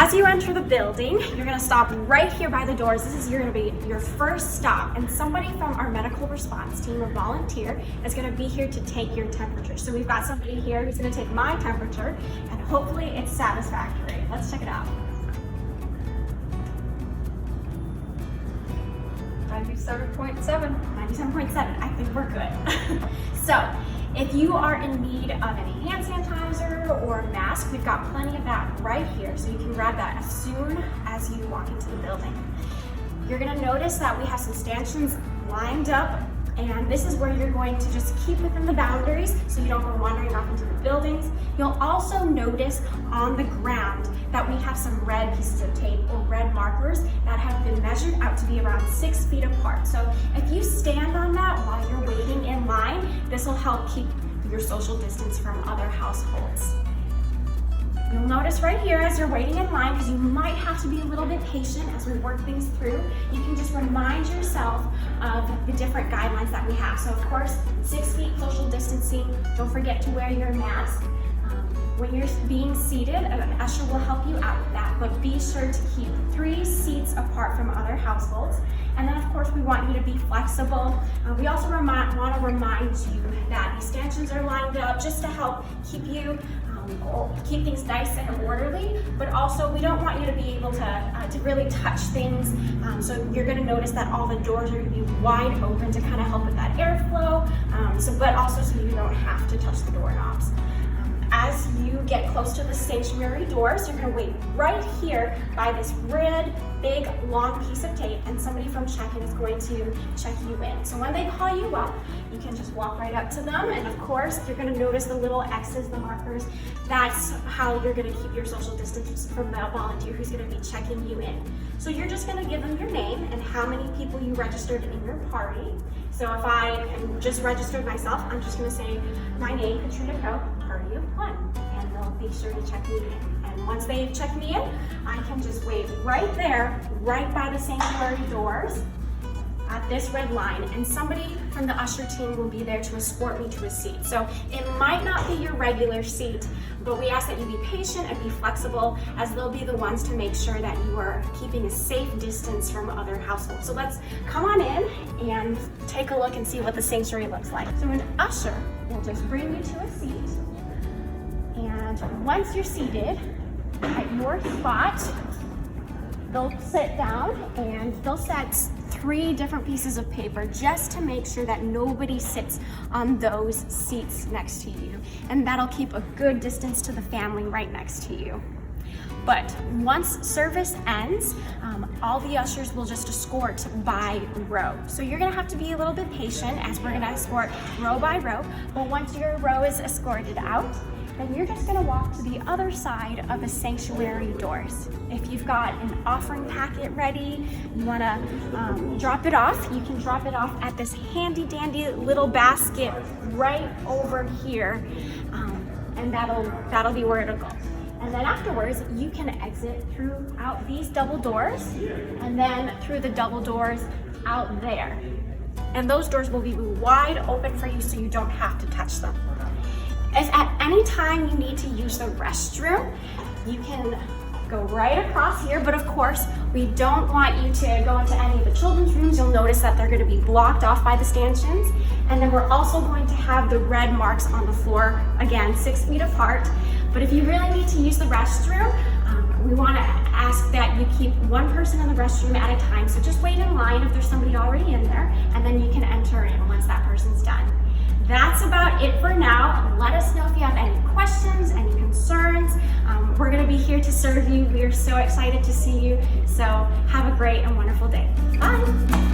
as you enter the building, you're gonna stop right here by the doors. This is gonna be your first stop, and somebody from our medical response team or volunteer is gonna be here to take your temperature. So we've got somebody here who's gonna take my temperature, and hopefully it's satisfactory. Let's check it out. 97.7. 97.7, I think we're good. So, if you are in need of any hand sanitizer or a mask, we've got plenty of that right here, so you can grab that as soon as you walk into the building. You're gonna notice that we have some stanchions lined up, and this is where you're going to just keep within the boundaries so you don't go wandering off into the buildings. You'll also notice on the ground that we have some red pieces of tape or red markers that have been measured out to be around 6 feet apart. So if you stand on that while you're waiting in line, this will help keep your social distance from other households. You'll notice right here as you're waiting in line, because you might have to be a little bit patient as we work things through, you can just remind yourself of the different guidelines that we have. So of course, 6 feet social distancing, don't forget to wear your mask. When you're being seated, an usher will help you out with that, but be sure to keep 3 seats apart from other households. And then of course, we want you to be flexible. We also want to remind you that these stanchions are lined up just to help keep you keep things nice and orderly, but also we don't want you to be able to really touch things. So you're going to notice that all the doors are going to be wide open to kind of help with that airflow, but also so you don't have to touch the doorknobs. As you get close to the sanctuary doors, you're going to wait right here by this red, big, long piece of tape, and somebody from check-in is going to check you in. So when they call you up, you can just walk right up to them, and of course, you're going to notice the little X's, the markers. That's how you're going to keep your social distance from the volunteer who's going to be checking you in. So you're just going to give them your name and how many people you registered in your party. So if I am just registered myself, I'm just going to say my name, Katrina Coe, party of 1, and they'll be sure to check me in. And once they check me in, I can just wait right there, right by the sanctuary doors at this red line, and somebody from the usher team will be there to escort me to a seat. So it might not be your regular seat, but we ask that you be patient and be flexible, as they'll be the ones to make sure that you are keeping a safe distance from other households. So let's come on in and take a look and see what the sanctuary looks like. So an usher will just bring you to a seat, and once you're seated at your spot, they'll sit down and they'll set 3 different pieces of paper just to make sure that nobody sits on those seats next to you. And that'll keep a good distance to the family right next to you. But once service ends, all the ushers will just escort by row. So you're gonna have to be a little bit patient as we're gonna escort row by row. But once your row is escorted out, then you're just gonna walk to the other side of the sanctuary doors. If you've got an offering packet ready, you wanna drop it off, you can drop it off at this handy dandy little basket right over here, and that'll be where it'll go. And then afterwards, you can exit throughout these double doors, and then through the double doors out there. And those doors will be wide open for you so you don't have to touch them. If at any time you need to use the restroom, you can go right across here, but of course, we don't want you to go into any of the children's rooms. You'll notice that they're gonna be blocked off by the stanchions. And then we're also going to have the red marks on the floor, again, 6 feet apart. But if you really need to use the restroom, we wanna ask that you keep 1 person in the restroom at a time. So just wait in line if there's somebody already in there, and then you can enter in once that person's done. That's about it for now. Let us know if you have any questions, any concerns. We're gonna be here to serve you. We are so excited to see you. So have a great and wonderful day. Bye.